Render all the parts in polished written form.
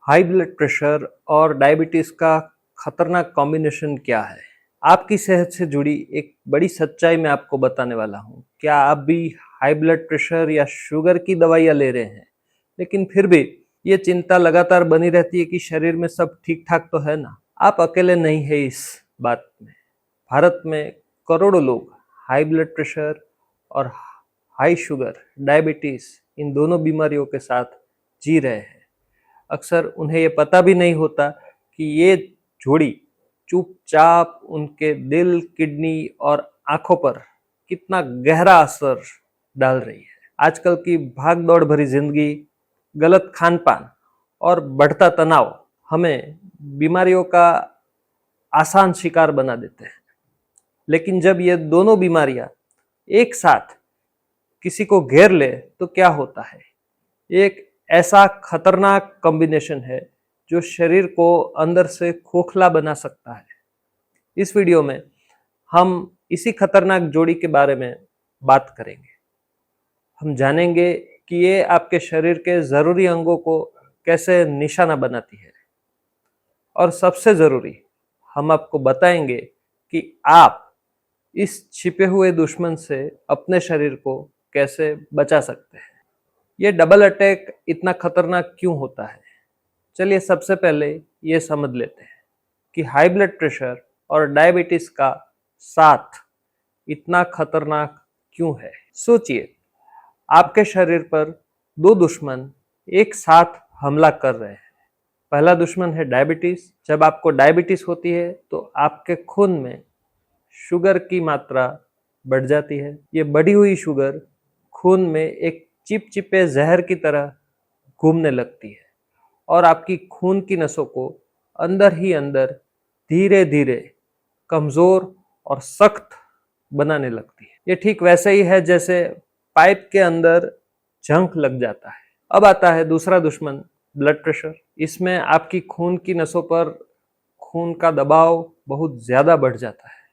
High blood pressure और diabetes का खतरनाक कॉम्बिनेशन क्या है? आपकी सेहत से जुड़ी एक बड़ी सच्चाई मैं आपको बताने वाला हूँ। क्या आप भी हाई ब्लड प्रेशर या शुगर की दवाइयाँ ले रहे हैं, लेकिन फिर भी ये चिंता लगातार बनी रहती है कि शरीर में सब ठीक ठाक तो है ना? आप अकेले नहीं है इस बात में। भारत में करोड़ों लोग हाई ब्लड प्रेशर और हाई शुगर, डायबिटीज इन दोनों बीमारियों के साथ जी रहे हैं। अक्सर उन्हें ये पता भी नहीं होता कि ये जोड़ी चुपचाप उनके दिल, किडनी और आंखों पर कितना गहरा असर डाल रही है। आजकल की भाग-दौड़ भरी जिंदगी, गलत खान-पान और बढ़ता तनाव हमें बीमारियों का आसान शिकार बना देते हैं। लेकिन जब ये दोनों बीमारियां एक साथ किसी को घेर ले तो क्या होता है? एक ऐसा खतरनाक कॉम्बिनेशन है जो शरीर को अंदर से खोखला बना सकता है। इस वीडियो में हम इसी खतरनाक जोड़ी के बारे में बात करेंगे। हम जानेंगे कि ये आपके शरीर के जरूरी अंगों को कैसे निशाना बनाती है, और सबसे जरूरी हम आपको बताएंगे कि आप इस छिपे हुए दुश्मन से अपने शरीर को कैसे बचा सकते हैं। ये डबल अटैक इतना खतरनाक क्यों होता है? चलिए सबसे पहले ये समझ लेते हैं कि हाई ब्लड प्रेशर और डायबिटीज का साथ इतना खतरनाक क्यों है। सोचिए, आपके शरीर पर दो दुश्मन एक साथ हमला कर रहे हैं। पहला दुश्मन है डायबिटीज। जब आपको डायबिटीज होती है तो आपके खून में शुगर की मात्रा बढ़ जाती है। ये बढ़ी हुई शुगर खून में एक चिपचिपे जहर की तरह घूमने लगती है और आपकी खून की नसों को अंदर ही अंदर धीरे धीरे कमजोर और सख्त बनाने लगती है। ये ठीक वैसे ही है जैसे पाइप के अंदर जंग लग जाता है। अब आता है दूसरा दुश्मन, ब्लड प्रेशर। इसमें आपकी खून की नसों पर खून का दबाव बहुत ज्यादा बढ़ जाता है।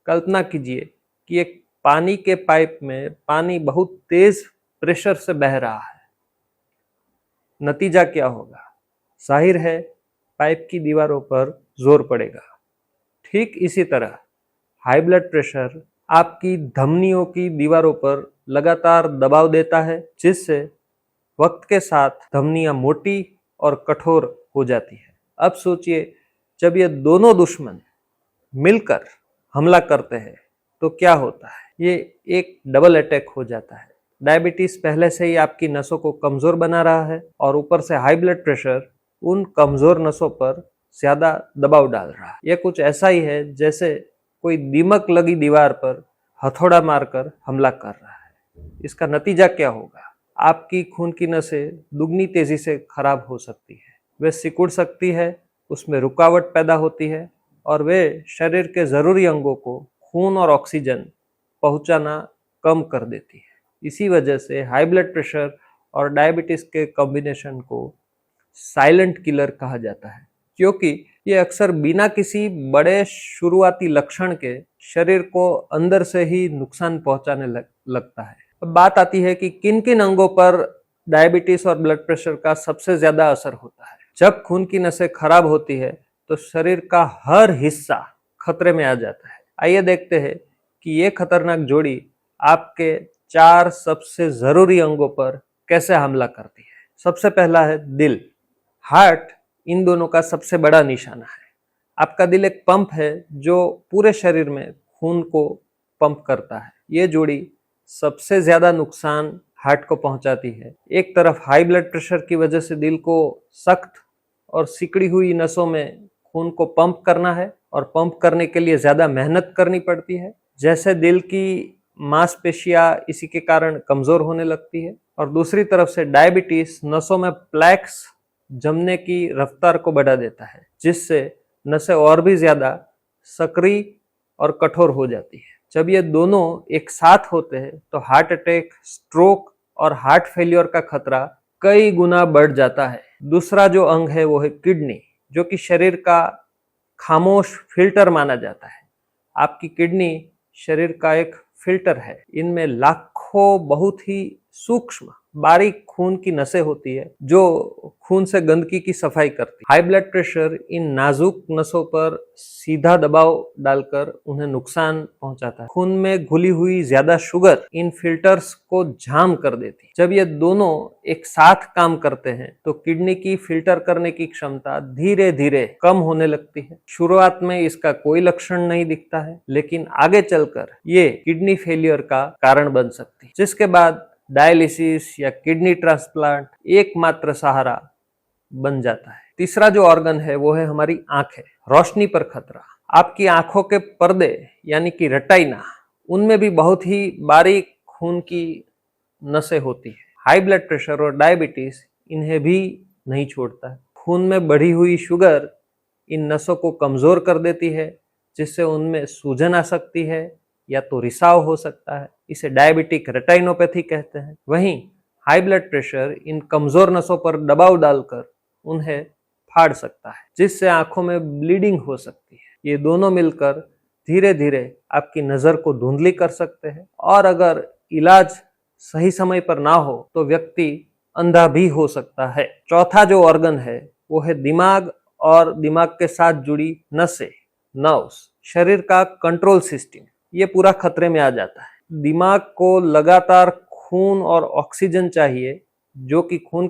कल्पना कीजिए कि एक पानी के पाइप में पानी बहुत तेज प्रेशर से बह रहा है। नतीजा क्या होगा? जाहिर है पाइप की दीवारों पर जोर पड़ेगा। ठीक इसी तरह हाई ब्लड प्रेशर आपकी धमनियों की दीवारों पर लगातार दबाव देता है, जिससे वक्त के साथ धमनियां मोटी और कठोर हो जाती है। अब सोचिए, जब ये दोनों दुश्मन मिलकर हमला करते हैं तो क्या होता है? ये एक डबल अटैक हो जाता है। डायबिटीज पहले से ही आपकी नसों को कमजोर बना रहा है और ऊपर से हाई ब्लड प्रेशर उन कमजोर नसों पर ज्यादा दबाव डाल रहा है। यह कुछ ऐसा ही है जैसे कोई दीमक लगी दीवार पर हथौड़ा मारकर हमला कर रहा है। इसका नतीजा क्या होगा? आपकी खून की नसें दुगनी तेजी से खराब हो सकती है, वे सिकुड़ सकती है, उसमें रुकावट पैदा होती है और वे शरीर के जरूरी अंगों को खून और ऑक्सीजन पहुंचाना कम कर देती है। इसी वजह से हाई ब्लड प्रेशर और डायबिटीज के कॉम्बिनेशन को साइलेंट किलर कहा जाता है, क्योंकि ये अक्सर बिना किसी बड़े शुरुआती लक्षण के शरीर को अंदर से ही नुकसान पहुंचाने लगता है। अब बात आती है कि किन किन अंगों पर डायबिटीज और ब्लड प्रेशर का सबसे ज्यादा असर होता है। जब खून की नसें खराब होती है तो शरीर का हर हिस्सा खतरे में आ जाता है। आइए देखते हैं कि ये खतरनाक जोड़ी आपके 4 सबसे जरूरी अंगों पर कैसे हमला करती है। सबसे पहला है दिल। हार्ट इन दोनों का सबसे बड़ा निशाना है। आपका दिल एक पंप है जो पूरे शरीर में खून को पंप करता है। ये जोड़ी सबसे ज्यादा नुकसान हार्ट को पहुंचाती है। एक तरफ हाई ब्लड प्रेशर की वजह से दिल को सख्त और सिकड़ी हुई नसों में खून को पंप करना है और पंप करने के लिए ज्यादा मेहनत करनी पड़ती है। जैसे दिल की मांसपेशियां इसी के कारण कमजोर होने लगती है। और दूसरी तरफ से डायबिटीज नसों में प्लैक्स जमने की रफ्तार को बढ़ा देता है, जिससे नसें और भी ज्यादा सक्रिय और कठोर हो जाती है। जब ये दोनों एक साथ होते हैं तो हार्ट अटैक, स्ट्रोक और हार्ट फेलियर का खतरा कई गुना बढ़ जाता है। दूसरा जो अंग है वो है किडनी, जो कि शरीर का खामोश फिल्टर माना जाता है। आपकी किडनी शरीर का एक फिल्टर है। इनमें लाखों बहुत ही सूक्ष्म बारीक खून की नसें होती है जो खून से गंदगी की सफाई करती है। हाई ब्लड प्रेशर इन नाजुक नसों पर सीधा दबाव डालकर उन्हें नुकसान पहुंचाता है। खून में घुली हुई ज्यादा शुगर इन फिल्टर्स को जाम कर देती है। जब ये दोनों एक साथ काम करते हैं तो किडनी की फिल्टर करने की क्षमता धीरे धीरे कम होने लगती है। शुरुआत में इसका कोई लक्षण नहीं दिखता है, लेकिन आगे चलकर ये किडनी फेलियर का कारण बन सकती है, जिसके बाद डायलिसिस या किडनी ट्रांसप्लांट एकमात्र सहारा बन जाता है। तीसरा जो ऑर्गन है वो है हमारी आंखें। रोशनी पर खतरा। आपकी आंखों के पर्दे यानी कि रेटिना, उनमें भी बहुत ही बारीक खून की नसें होती है। हाई ब्लड प्रेशर और डायबिटीज इन्हें भी नहीं छोड़ता है। खून में बढ़ी हुई शुगर इन नसों को कमजोर कर देती है, जिससे उनमें सूजन आ सकती है या तो रिसाव हो सकता है। इसे डायबिटिक रेटिनोपैथी कहते हैं। वहीं हाई ब्लड प्रेशर इन कमजोर नसों पर दबाव डालकर उन्हें फाड़ सकता है, जिससे आंखों में ब्लीडिंग हो सकती है। ये दोनों मिलकर धीरे धीरे आपकी नजर को धुंधली कर सकते हैं, और अगर इलाज सही समय पर ना हो तो व्यक्ति अंधा भी हो सकता है। चौथा जो ऑर्गन है वो है दिमाग और दिमाग के साथ जुड़ी नसें, नर्व्स। शरीर का कंट्रोल सिस्टम ये पूरा खतरे में आ जाता है। दिमाग को लगातार खून और ऑक्सीजन चाहिए, जो कि खून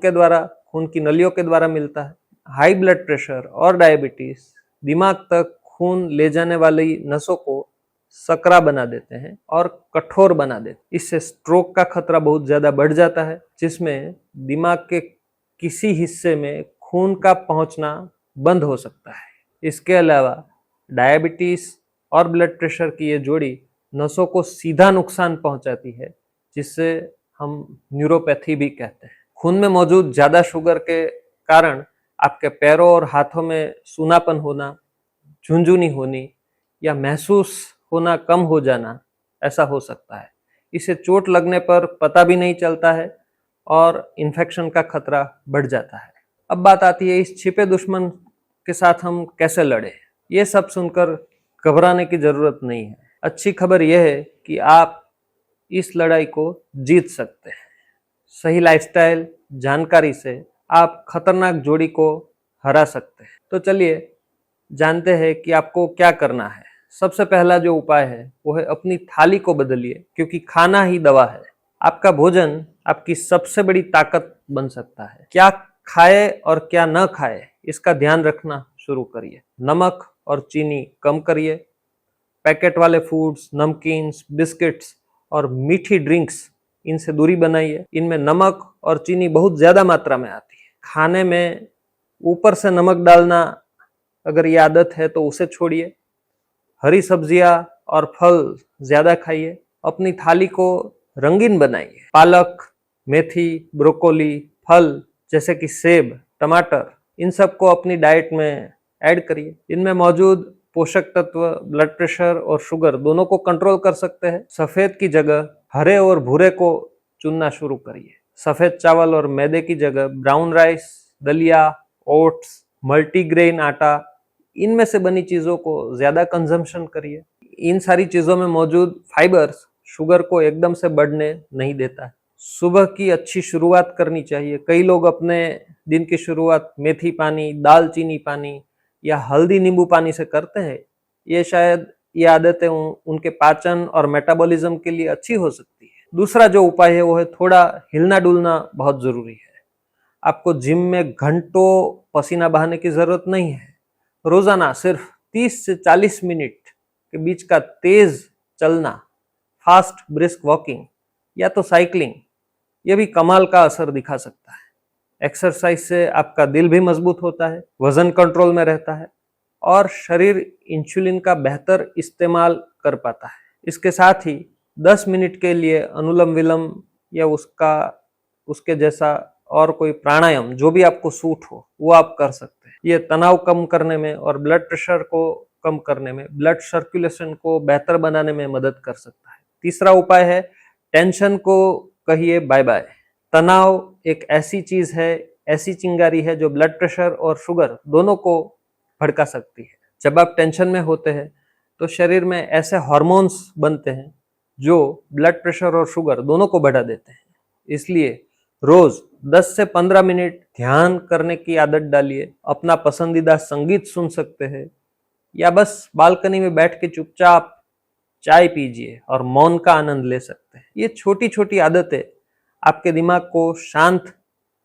की नलियों के द्वारा मिलता है। हाई ब्लड प्रेशर और डायबिटीज दिमाग तक खून ले जाने वाली नसों को सकरा बना देते हैं और कठोर बना देते हैं। इससे स्ट्रोक का खतरा बहुत ज्यादा बढ़ जाता है, जिसमें दिमाग के किसी हिस्से में खून का पहुंचना बंद हो सकता है। इसके अलावा डायबिटीज और ब्लड प्रेशर की ये जोड़ी नसों को सीधा नुकसान पहुंचाती है, जिससे हम न्यूरोपैथी भी कहते हैं। खून में मौजूद ज्यादा शुगर के कारण आपके पैरों और हाथों में सूनापन होना, झुंझुनी होनी या महसूस होना कम हो जाना, ऐसा हो सकता है। इसे चोट लगने पर पता भी नहीं चलता है और इन्फेक्शन का खतरा बढ़ जाता है। अब बात आती है इस छिपे दुश्मन के साथ हम कैसे लड़े। ये सब सुनकर घबराने की जरूरत नहीं है। अच्छी खबर यह है कि आप इस लड़ाई को जीत सकते हैं। सही लाइफस्टाइल जानकारी से आप खतरनाक जोड़ी को हरा सकते हैं। तो चलिए जानते हैं कि आपको क्या करना है। सबसे पहला जो उपाय है वो है अपनी थाली को बदलिए, क्योंकि खाना ही दवा है। आपका भोजन आपकी सबसे बड़ी ताकत बन सकता है। क्या खाए और क्या न खाए इसका ध्यान रखना शुरू करिए। नमक और चीनी कम करिए। पैकेट वाले फूड्स, नमकीन्स, बिस्किट्स और मीठी ड्रिंक्स, इनसे दूरी बनाइए। इनमें नमक और चीनी बहुत ज्यादा मात्रा में आती है। खाने में ऊपर से नमक डालना अगर ये आदत है तो उसे छोड़िए। हरी सब्जियां और फल ज्यादा खाइए। अपनी थाली को रंगीन बनाइए। पालक, मेथी, ब्रोकोली, फल जैसे कि सेब, टमाटर, इन सबको अपनी डाइट में ऐड करिए। इनमें मौजूद पोषक तत्व ब्लड प्रेशर और शुगर दोनों को कंट्रोल कर सकते हैं। सफेद की जगह हरे और भूरे को चुनना शुरू करिए। सफेद चावल और मैदे की जगह ब्राउन राइस, दलिया, ओट्स, मल्टीग्रेन आटा, इनमें से बनी चीजों को ज्यादा कंजम्पशन करिए। इन सारी चीजों में मौजूद फाइबर्स शुगर को एकदम से बढ़ने नहीं देता है। सुबह की अच्छी शुरुआत करनी चाहिए। कई लोग अपने दिन की शुरुआत मेथी पानी, दालचीनी पानी या हल्दी नींबू पानी से करते हैं। ये शायद ये आदतें उनके पाचन और मेटाबॉलिज्म के लिए अच्छी हो सकती है। दूसरा जो उपाय है वो है थोड़ा हिलना डुलना बहुत जरूरी है। आपको जिम में घंटों पसीना बहाने की जरूरत नहीं है। रोजाना सिर्फ 30 से 40 मिनट के बीच का तेज चलना, फास्ट ब्रिस्क वॉकिंग या तो साइकिलिंग, यह भी कमाल का असर दिखा सकता है। एक्सरसाइज से आपका दिल भी मजबूत होता है, वजन कंट्रोल में रहता है और शरीर इंसुलिन का बेहतर इस्तेमाल कर पाता है। इसके साथ ही 10 मिनट के लिए अनुलोम विलोम या उसके जैसा और कोई प्राणायाम जो भी आपको सूट हो वो आप कर सकते हैं। ये तनाव कम करने में और ब्लड प्रेशर को कम करने में, ब्लड सर्कुलेशन को बेहतर बनाने में मदद कर सकता है। तीसरा उपाय है टेंशन को कहिए बाय बाय। तनाव एक ऐसी चीज है, ऐसी चिंगारी है जो ब्लड प्रेशर और शुगर दोनों को भड़का सकती है। जब आप टेंशन में होते हैं तो शरीर में ऐसे हार्मोन्स बनते हैं जो ब्लड प्रेशर और शुगर दोनों को बढ़ा देते हैं। इसलिए रोज 10 से 15 मिनट ध्यान करने की आदत डालिए। अपना पसंदीदा संगीत सुन सकते हैं या बस बालकनी में बैठ के चुपचाप चाय पीजिए और मौन का आनंद ले सकते हैं। ये छोटी छोटी आदतें आपके दिमाग को शांत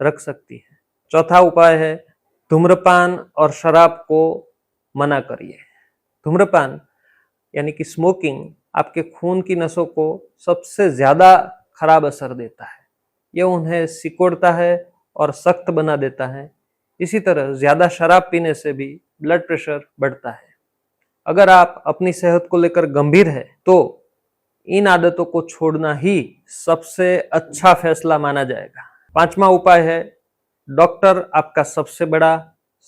रख सकती है। चौथा उपाय है धूम्रपान और शराब को मना करिए। धूम्रपान यानी कि स्मोकिंग आपके खून की नसों को सबसे ज्यादा खराब असर देता है। यह उन्हें सिकोड़ता है और सख्त बना देता है। इसी तरह ज्यादा शराब पीने से भी ब्लड प्रेशर बढ़ता है। अगर आप अपनी सेहत को लेकर गंभीर है तो इन आदतों को छोड़ना ही सबसे अच्छा फैसला माना जाएगा। पांचवा उपाय है डॉक्टर आपका सबसे बड़ा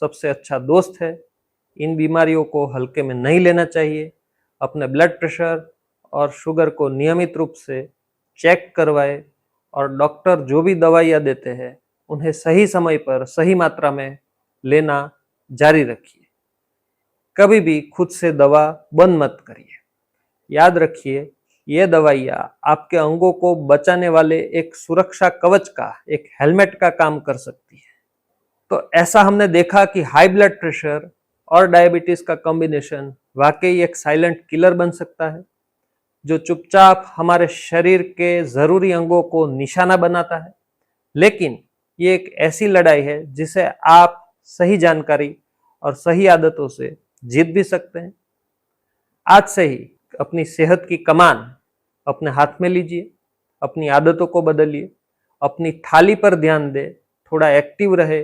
सबसे अच्छा दोस्त है। इन बीमारियों को हल्के में नहीं लेना चाहिए। अपने ब्लड प्रेशर और शुगर को नियमित रूप से चेक करवाए और डॉक्टर जो भी दवाइयाँ देते हैं उन्हें सही समय पर सही मात्रा में लेना जारी रखिए। कभी भी खुद से दवा बंद मत करिए। याद रखिए ये दवाइयाँ आपके अंगों को बचाने वाले एक सुरक्षा कवच का, एक हेलमेट का काम कर सकती है। तो ऐसा हमने देखा कि हाई ब्लड प्रेशर और डायबिटीज का कॉम्बिनेशन वाकई एक साइलेंट किलर बन सकता है, जो चुपचाप हमारे शरीर के जरूरी अंगों को निशाना बनाता है। लेकिन ये एक ऐसी लड़ाई है जिसे आप सही जानकारी और सही आदतों से जीत भी सकते हैं। आज से ही अपनी सेहत की कमान अपने हाथ में लीजिए, अपनी आदतों को बदलिए, अपनी थाली पर ध्यान दे, थोड़ा एक्टिव रहे,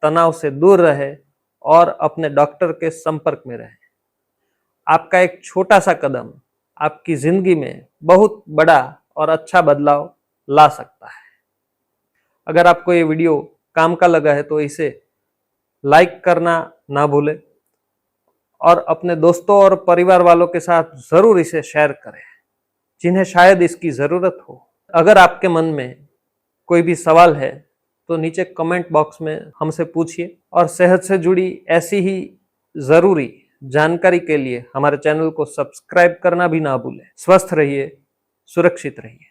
तनाव से दूर रहे और अपने डॉक्टर के संपर्क में रहे। आपका एक छोटा सा कदम आपकी जिंदगी में बहुत बड़ा और अच्छा बदलाव ला सकता है। अगर आपको ये वीडियो काम का लगा है तो इसे लाइक करना ना भूलें और अपने दोस्तों और परिवार वालों के साथ जरूर इसे शेयर करें जिन्हें शायद इसकी जरूरत हो। अगर आपके मन में कोई भी सवाल है तो नीचे कमेंट बॉक्स में हमसे पूछिए और सेहत से जुड़ी ऐसी ही जरूरी जानकारी के लिए हमारे चैनल को सब्सक्राइब करना भी ना भूलें। स्वस्थ रहिए, सुरक्षित रहिए।